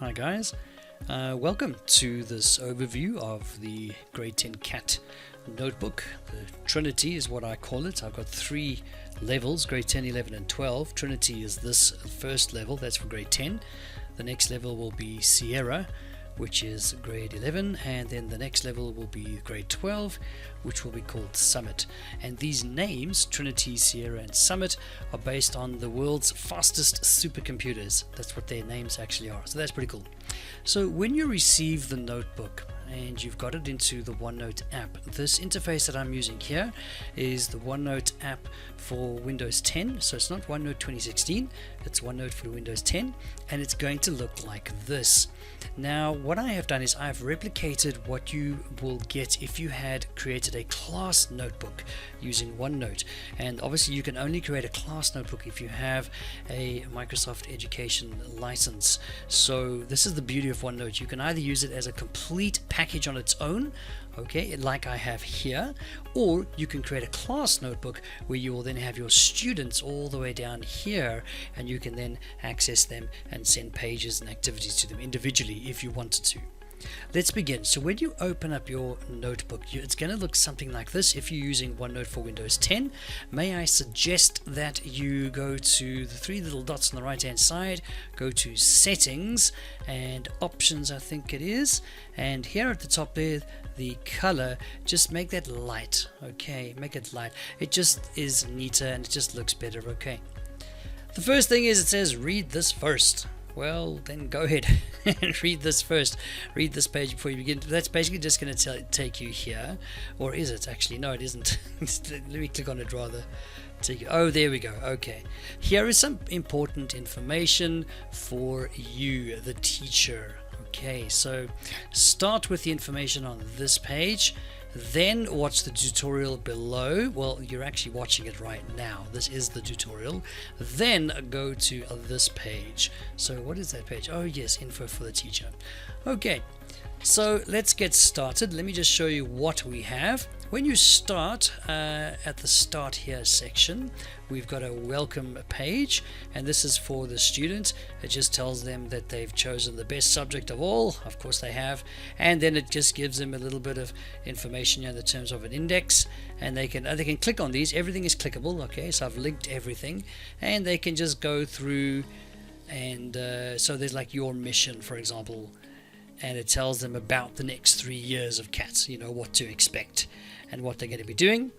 Hi guys, welcome to this overview of the grade 10 c.a.t notebook. The Trinity is what I call it. I've got 3 levels, grade 10, 11 and 12. Trinity is this first level, that's for grade 10. The next level will be Sierra, which is grade 11, and then the next level will be grade 12, which will be called Summit. And these names, Trinity, Sierra and Summit, are based on the world's fastest supercomputers. That's what their names actually are, so that's pretty cool. So when you receive the notebook and you've got it into the OneNote app, this interface that I'm using here is the OneNote app for Windows 10. So it's not OneNote 2016, it's OneNote for Windows 10, and it's going to look like this. Now what I have done is I've replicated what you will get if you had created a class notebook using OneNote. And obviously you can only create a class notebook if you have a Microsoft Education license. So this is the beauty of OneNote. You can either use it as a complete package on its own, okay, like I have here, or you can create a class notebook where you will then have your students all the way down here, and you can then access them and send pages and activities to them individually if you wanted to. Let's begin. So when you open up your notebook, it's going to look something like this. If you're using OneNote for Windows 10, may I suggest that you go to the 3 little dots on the right hand side, go to settings and options, I think it is, and here at the top there, the color, just make that light. Okay, make it light. It just is neater and it just looks better. Okay, the first thing is it says read this first. Well, then go ahead and read this first. Read this page before you begin. That's basically just going to take you here. Or is it? Actually, no, it isn't. Let me click on it rather. Take you. Oh, there we go. Okay. Here is some important information for you, the teacher. Okay, so start with the information on this page. Then watch the tutorial below. Well, you're actually watching it right now. This is the tutorial. Then go to this page. So what is that page? Oh yes, info for the teacher. Okay, so let's get started. Let me just show you what we have. When you start at the start here section, we've got a welcome page, and this is for the student. It just tells them that they've chosen the best subject of all. Of course they have, and then it just gives them a little bit of information in the terms of an index, and they can click on these. Everything is clickable. Okay, so I've linked everything, and they can just go through, and so there's like your mission, for example, and it tells them about the next 3 years of c.a.t, you know, what to expect and what they're going to be doing.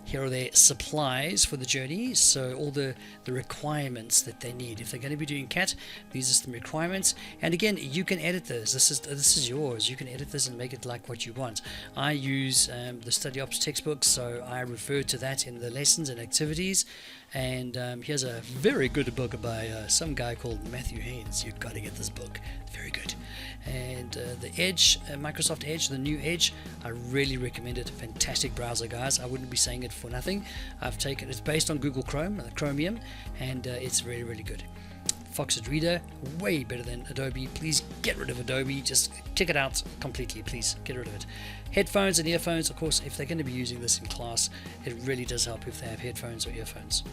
Here are their supplies for the journey, so all the requirements that they need. If they're going to be doing c.a.t, these are some requirements, and again, you can edit this. This is yours. You can edit this and make it like what you want. I use the Study Ops textbook, so I refer to that in the lessons and activities. And here's a very good book by some guy called Matthew Haynes. You've got to get this book. It's very good. And the Edge, Microsoft Edge, the new Edge, I really recommend it. Fantastic browser, guys. I wouldn't be saying it for nothing. It's based on Google Chrome, Chromium, and it's really, really good. Foxit Reader, way better than Adobe. Please get rid of Adobe. Just kick it out completely. Please get rid of it. Headphones and earphones, of course, if they're going to be using this in class, it really does help if they have headphones or earphones.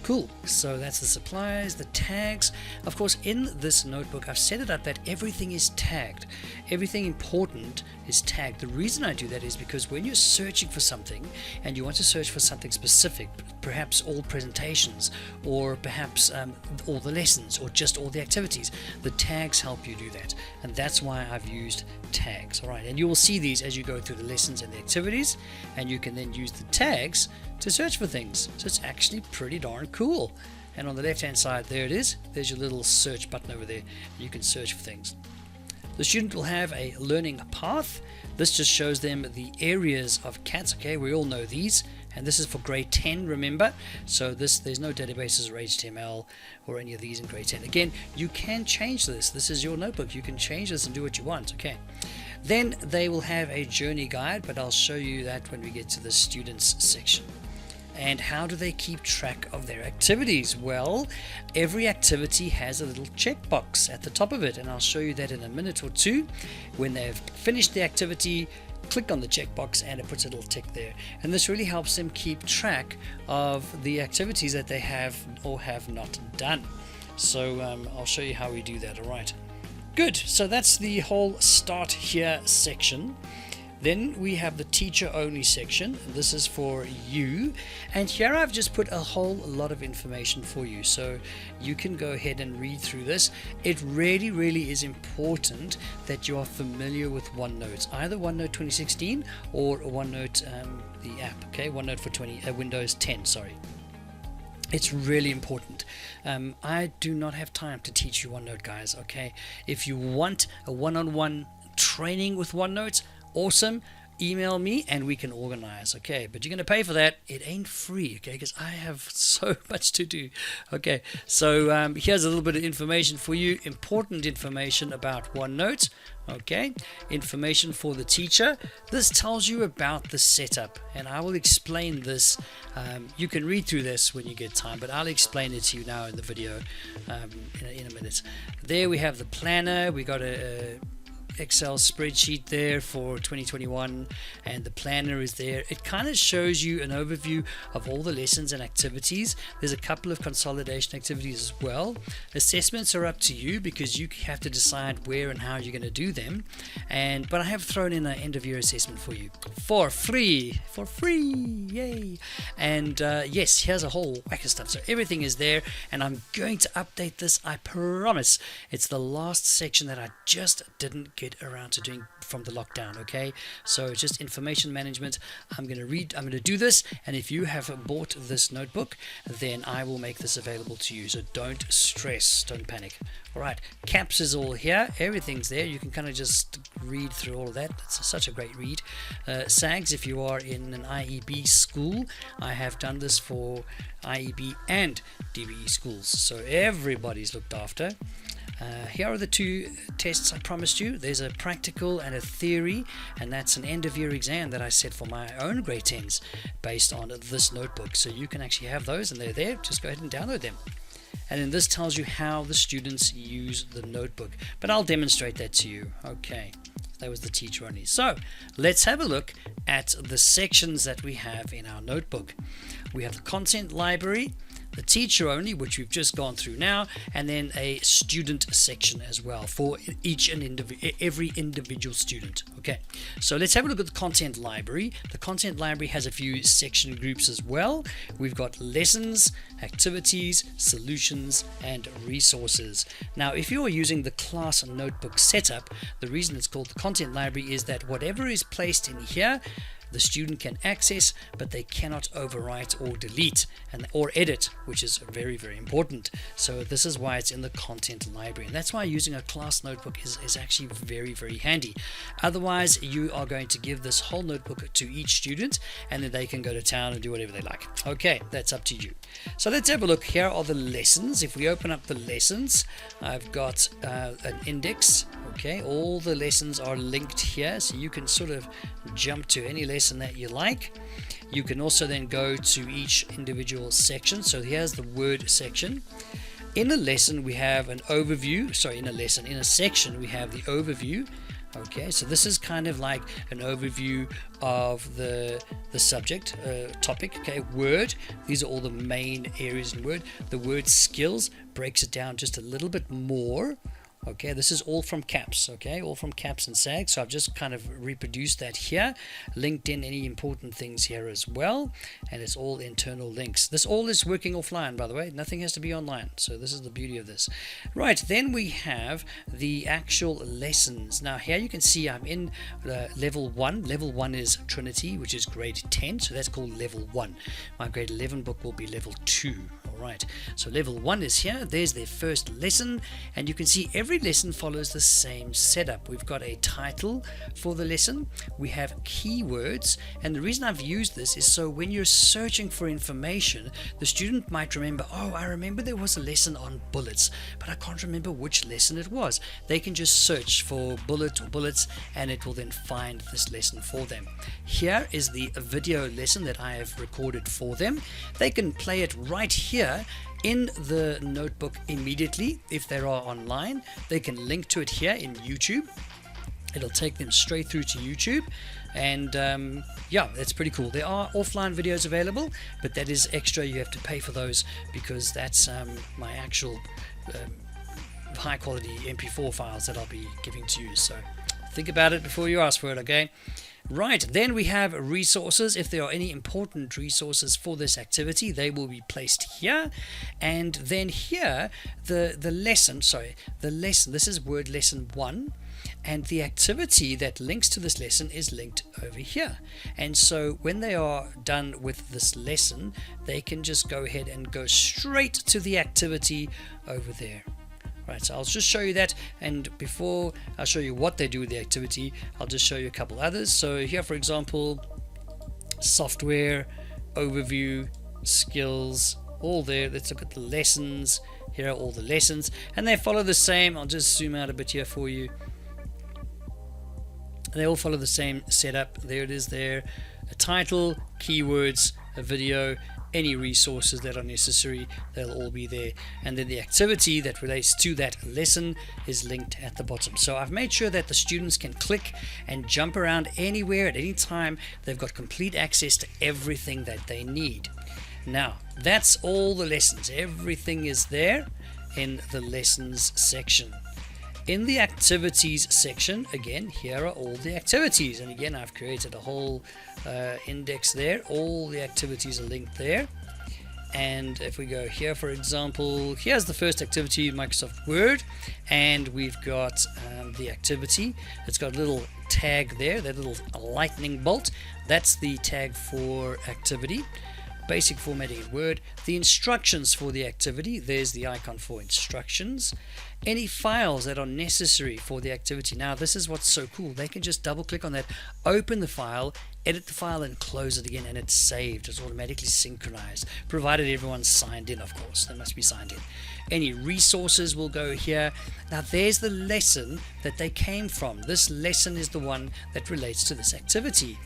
Cool, so that's the supplies, the tags. Of course, in this notebook, I've set it up that everything is tagged. Everything important is tagged. The reason I do that is because when you're searching for something and you want to search for something specific, perhaps all presentations, or perhaps all the lessons, or just all the activities, the tags help you do that. And that's why I've used tags. All right, and you will see these as you go through the lessons and the activities, and you can then use the tags to search for things. So it's actually pretty darn cool. And on the left hand side, there it is. There's your little search button over there. You can search for things. The student will have a learning path. This just shows them the areas of c.a.t. Okay, we all know these, and this is for grade 10, remember. So there's no databases or HTML or any of these in grade 10. Again, you can change this. This is your notebook. You can change this and do what you want. Okay. Then they will have a journey guide, but I'll show you that when we get to the students section. And how do they keep track of their activities? Well, every activity has a little checkbox at the top of it, and I'll show you that in a minute or two. When they've finished the activity, click on the checkbox and it puts a little tick there, and this really helps them keep track of the activities that they have or have not done. So I'll show you how we do that. All right. Good, so that's the whole start here section. Then we have the teacher only section. This is for you, and here I've just put a whole lot of information for you, so you can go ahead and read through this. It really is important that you are familiar with OneNote, either OneNote 2016 or OneNote, the app, okay, OneNote for Windows 10, sorry. It's really important. I do not have time to teach you OneNote, guys, okay? If you want a one-on-one training with OneNote, awesome, email me and we can organize, okay? But you're going to pay for that. It ain't free, okay? Because I have so much to do, okay? So here's a little bit of information for you, important information about OneNote, okay? Information for the teacher. This tells you about the setup, and I will explain this. You can read through this when you get time, but I'll explain it to you now in the video in a minute. There we have the planner. We got a Excel spreadsheet there for 2021, and the planner is there. It kind of shows you an overview of all the lessons and activities. There's a couple of consolidation activities as well. Assessments are up to you because you have to decide where and how you're going to do them, but I have thrown in an end of year assessment for you for free, yay. And yes, here's a whole whack of stuff, so everything is there, and I'm going to update this, I promise. It's the last section that I just didn't get around to doing from the lockdown, okay? So it's just information management. I'm going to do this, and if you have bought this notebook, then I will make this available to you, so don't stress, don't panic. All right, CAPS is all here, everything's there. You can kind of just read through all of that. It's such a great read. SAGs, if you are in an IEB school, I have done this for IEB and DBE schools, so everybody's looked after. Here are the two tests I promised you. There's a practical and a theory, and that's an end of year exam that I set for my own grade 10s based on this notebook. So you can actually have those, and they're there. Just go ahead and download them. And then this tells you how the students use the notebook, but I'll demonstrate that to you. Okay, that was the teacher only. So let's have a look at the sections that we have in our notebook. We have the content library, the teacher only, which we've just gone through now, and then a student section as well for every individual student. Okay, so let's have a look at the content library. The content library has a few section groups as well. We've got lessons, activities, solutions, and resources. Now, if you are using the class notebook setup, the reason it's called the content library is that whatever is placed in here, the student can access, but they cannot overwrite or delete or edit, which is very important. So this is why it's in the content library, and that's why using a class notebook is actually very handy. Otherwise, you are going to give this whole notebook to each student, and then they can go to town and do whatever they like. Okay, that's up to you. So let's have a look. Here are the lessons. If we open up the lessons, I've got an index. Okay, all the lessons are linked here, so you can sort of jump to any lesson that you like. You can also then go to each individual section. So here's the word section. In a lesson we have an overview. In a section we have the overview. Okay, so this is kind of like an overview of the subject topic. Okay, word, these are all the main areas in word. The word skills breaks it down just a little bit more. Okay, this is all from CAPS, okay, all from CAPS and SAG, so I've just kind of reproduced that here, linked in any important things here as well, and it's all internal links. This all is working offline, by the way, nothing has to be online, so this is the beauty of this. Right, then we have the actual lessons. Now here you can see I'm in level 1. Level 1 is Trinity, which is grade 10, so that's called level 1. My grade 11 book will be level 2. Alright, so level 1 is here. There's their first lesson, and you can see every lesson follows the same setup. We've got a title for the lesson, we have keywords, and the reason I've used this is so when you're searching for information, the student might remember, oh, I remember there was a lesson on bullets, but I can't remember which lesson it was. They can just search for bullet or bullets, and it will then find this lesson for them. Here is the video lesson that I have recorded for them. They can play it right here in the notebook immediately. If they are online, they can link to it here in YouTube. It'll take them straight through to YouTube, and yeah, that's pretty cool. There are offline videos available, but that is extra. You have to pay for those because that's my actual high quality MP4 files that I'll be giving to you. So think about it before you ask for it, okay? Right, then we have resources. If there are any important resources for this activity, they will be placed here. And then here, the lesson, this is word lesson 1. And the activity that links to this lesson is linked over here. And so when they are done with this lesson, they can just go ahead and go straight to the activity over there. Right, so I'll just show you that, and before I show you what they do with the activity, I'll just show you a couple others. So here, for example, software, overview, skills, all there. Let's look at the lessons. Here are all the lessons, and they follow the same. I'll just zoom out a bit here for you. They all follow the same setup. There it is there. A title, keywords, a video, any resources that are necessary, they'll all be there. And then the activity that relates to that lesson is linked at the bottom. So I've made sure that the students can click and jump around anywhere at any time. They've got complete access to everything that they need. Now, that's all the lessons. Everything is there in the lessons section. In the activities section, again, here are all the activities. And again, I've created a whole index there. All the activities are linked there. And if we go here, for example, here's the first activity, Microsoft Word. And we've got the activity. It's got a little tag there, that little lightning bolt. That's the tag for activity. Basic formatting in Word. The instructions for the activity, there's the icon for instructions. Any files that are necessary for the activity. Now this is what's so cool, they can just double click on that, open the file, edit the file and close it again, and it's saved. It's automatically synchronized, provided everyone's signed in, of course. They must be signed in. Any resources will go here. Now there's the lesson that they came from. This lesson is the one that relates to this activity.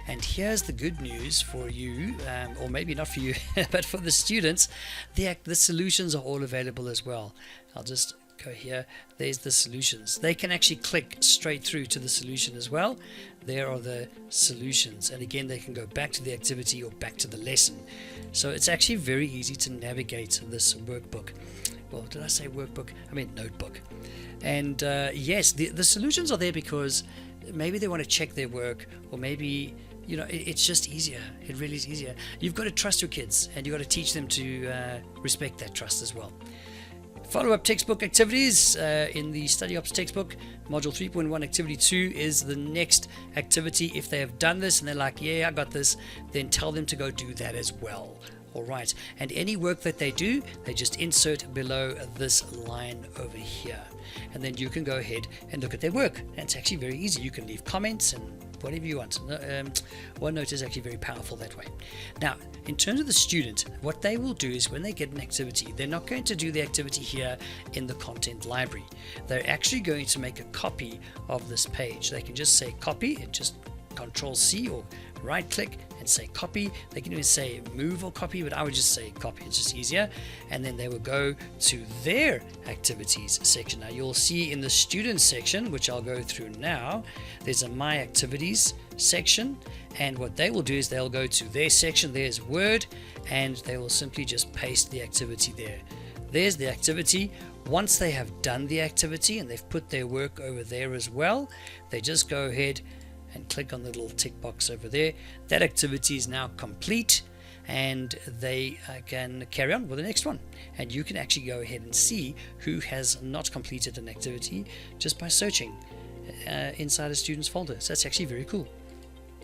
And here's the good news for you, or maybe not for you, but for the students, the solutions are all available as well. I'll just go here. There's the solutions. They can actually click straight through to the solution as well. There are the solutions. And again, they can go back to the activity or back to the lesson. So it's actually very easy to navigate this workbook. Well, did I say workbook? I mean notebook. And yes, the solutions are there because maybe they want to check their work, or maybe it's just easier. It really is easier. You've got to trust your kids, and you've got to teach them to respect that trust as well. Follow-up textbook activities in the Study Ops textbook, Module 3.1, Activity 2 is the next activity. If they have done this and they're like, yeah, I got this, then tell them to go do that as well. All right, and any work that they do, they just insert below this line over here. And then you can go ahead and look at their work. And it's actually very easy. You can leave comments and whatever you want. OneNote is actually very powerful that way. Now, in terms of the student, what they will do is when they get an activity, they're not going to do the activity here in the content library. They're actually going to make a copy of this page. They can just say copy, and just Control C or right click and say copy. They can even say move or copy, but I would just say copy. It's just easier. And then they will go to their activities section. Now you'll see in the students section, which I'll go through now, there's a my activities section, and what they will do is they'll go to their section. There's Word, and they will simply just paste the activity there. There's the activity. Once they have done the activity and they've put their work over there as well, they just go ahead and click on the little tick box over there. That activity is now complete, and they can carry on with the next one. And you can actually go ahead and see who has not completed an activity just by searching inside a student's folder. So that's actually very cool.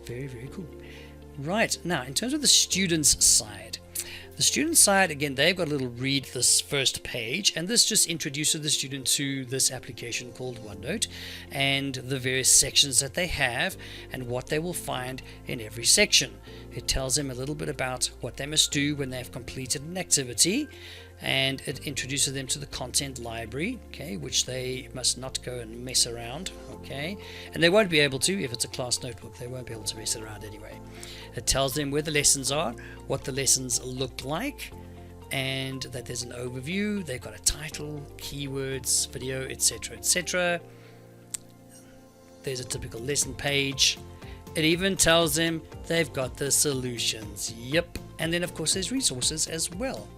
Very, very cool. Right, now in terms of the students side, again, they've got a little read this first page, and this just introduces the student to this application called OneNote and the various sections that they have and what they will find in every section. It tells them a little bit about what they must do when they've completed an activity, and it introduces them to the content library, okay, which they must not go and mess around, okay, and they won't be able to. If it's a class notebook, they won't be able to mess around anyway. It tells them where the lessons are, what the lessons look like, and that there's an overview. They've got a title, keywords, video, etc., etc. There's a typical lesson page. It even tells them they've got the solutions. Yep. And then of course there's resources as well.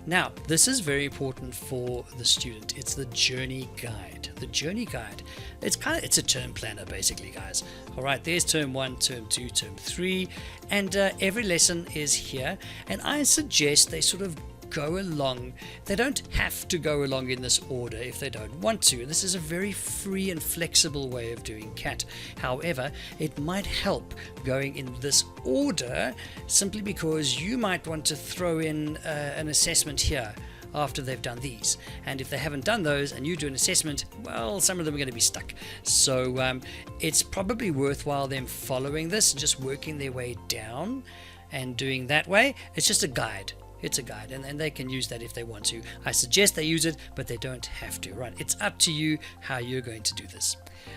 Now, this is very important for the student. It's the journey guide. The journey guide. It's a term planner, basically, guys. All right, there's term 1, term 2, term 3, and every lesson is here. And I suggest they sort of go along. They don't have to go along in this order if they don't want to. This is a very free and flexible way of doing CAT. However, it might help going in this order simply because you might want to throw in an assessment here after they've done these, and if they haven't done those and you do an assessment, well, some of them are going to be stuck. So it's probably worthwhile them following this, just working their way down and doing that way. It's just a guide. It's a guide, and they can use that if they want to. I suggest they use it, but they don't have to, right? It's up to you how you're going to do this.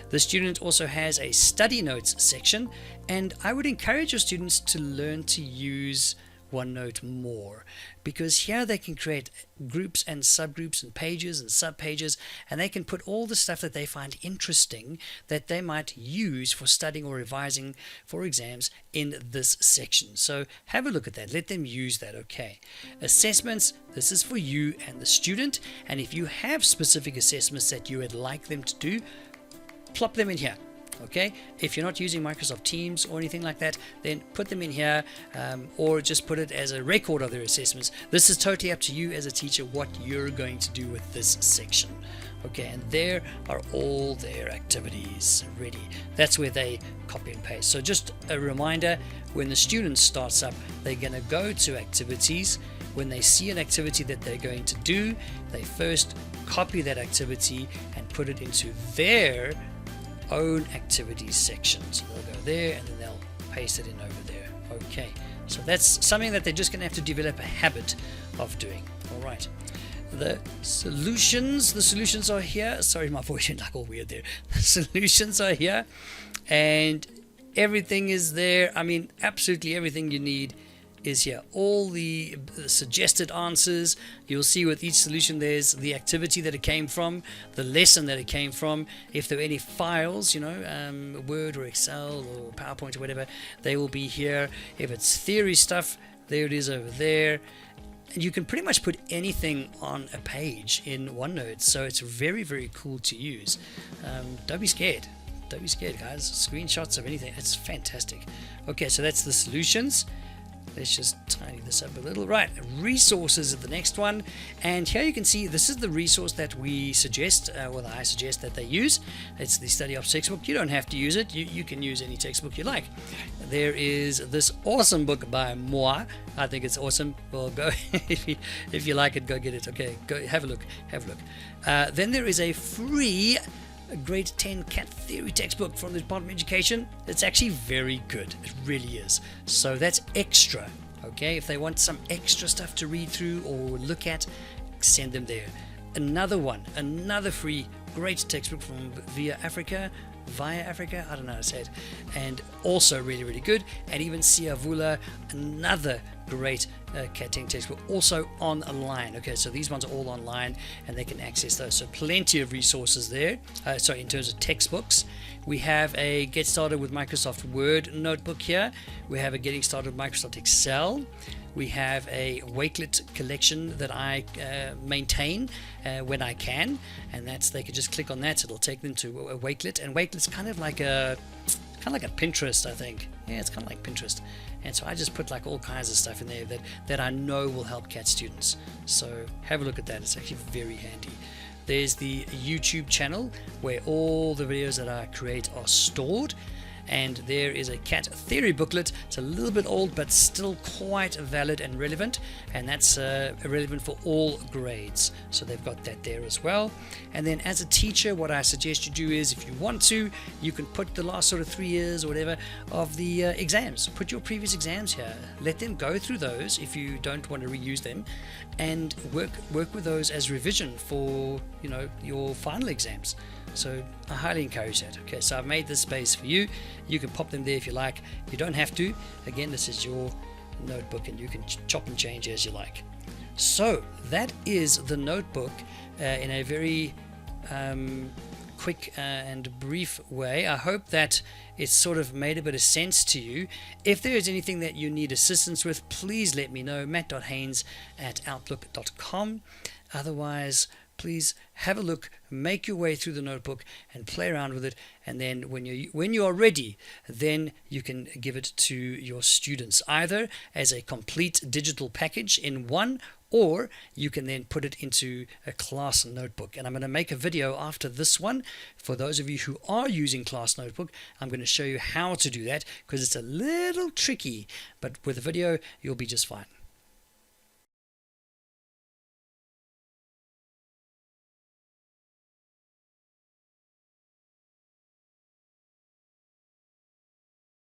The student also has a study notes section, and I would encourage your students to learn to use OneNote more, because here they can create groups and subgroups and pages and subpages, and they can put all the stuff that they find interesting that they might use for studying or revising for exams in this section. So have a look at that. Let them use that. Okay. Assessments. This is for you and the student, and if you have specific assessments that you would like them to do, plop them in here. Okay, if you're not using Microsoft Teams or anything like that, then put them in here, or just put it as a record of their assessments. This is totally up to you as a teacher what you're going to do with this section. Okay, and there are all their activities ready. That's where they copy and paste. So just a reminder, when the student starts up, they're going to go to activities. When they see an activity that they're going to do, they first copy that activity and put it into their own activities section. So they'll go there and then they'll paste it in over there. Okay, so that's something that they're just going to have to develop a habit of doing. All right, the solutions are here. Sorry, my voice went like all weird there. The solutions are here, and everything is there. I mean, absolutely everything you need is here. All the suggested answers. You'll see with each solution there's the activity that it came from, the lesson that it came from. If there are any files, Word or Excel or PowerPoint or whatever, they will be here. If it's theory stuff, there it is over there. And you can pretty much put anything on a page in OneNote, so it's very, very cool to use. Don't be scared. Don't be scared, guys. Screenshots of anything. It's fantastic. Okay, so that's the solutions. Let's just tidy this up a little. Right, resources is the next one, and here you can see this is the resource that we suggest, I suggest that they use. It's the Study Ops textbook. You don't have to use it. You can use any textbook you like. There is this awesome book by Moi. I think it's awesome. Well, go if you like it, go get it. Okay, go have a look. Then there is a free grade 10 CAT theory textbook from the Department of Education. It's actually very good. It really is. So that's extra. Okay, if they want some extra stuff to read through or look at, send them there. Another free great textbook from Via Africa, I don't know how to say it, and also really, really good. And even Siavula, another great CAT 10 textbook, also online. Okay, so these ones are all online and they can access those. So plenty of resources there. In terms of textbooks, we have a Get Started with Microsoft Word notebook here. We have a Getting Started with Microsoft Excel. We have a Wakelet collection that I maintain when I can, and they can just click on that. It'll take them to a Wakelet, and Wakelet's kind of like a Pinterest, I think. Yeah, it's kind of like Pinterest. And so I just put like all kinds of stuff in there that I know will help CAT students. So have a look at that. It's actually very handy. There's the YouTube channel where all the videos that I create are stored. And there is a CAT theory booklet. It's a little bit old, but still quite valid and relevant, and that's relevant for all grades. So they've got that there as well. And then as a teacher, what I suggest you do is, if you want to, you can put the last sort of 3 years or whatever of the exams. Put your previous exams here. Let them go through those if you don't want to reuse them, and work with those as revision for your final exams. So I highly encourage that. Okay, so I've made this space for you. You can pop them there if you like. You don't have to. Again, this is your notebook and you can chop and change as you like. So that is the notebook in a very quick and brief way. I hope that it's sort of made a bit of sense to you. If there is anything that you need assistance with, please let me know, matt.haynes@outlook.com. Otherwise, please have a look, make your way through the notebook and play around with it, and then when you are ready, then you can give it to your students, either as a complete digital package in one, or you can then put it into a class notebook. And I'm going to make a video after this one. For those of you who are using class notebook, I'm going to show you how to do that, because it's a little tricky, but with a video you'll be just fine.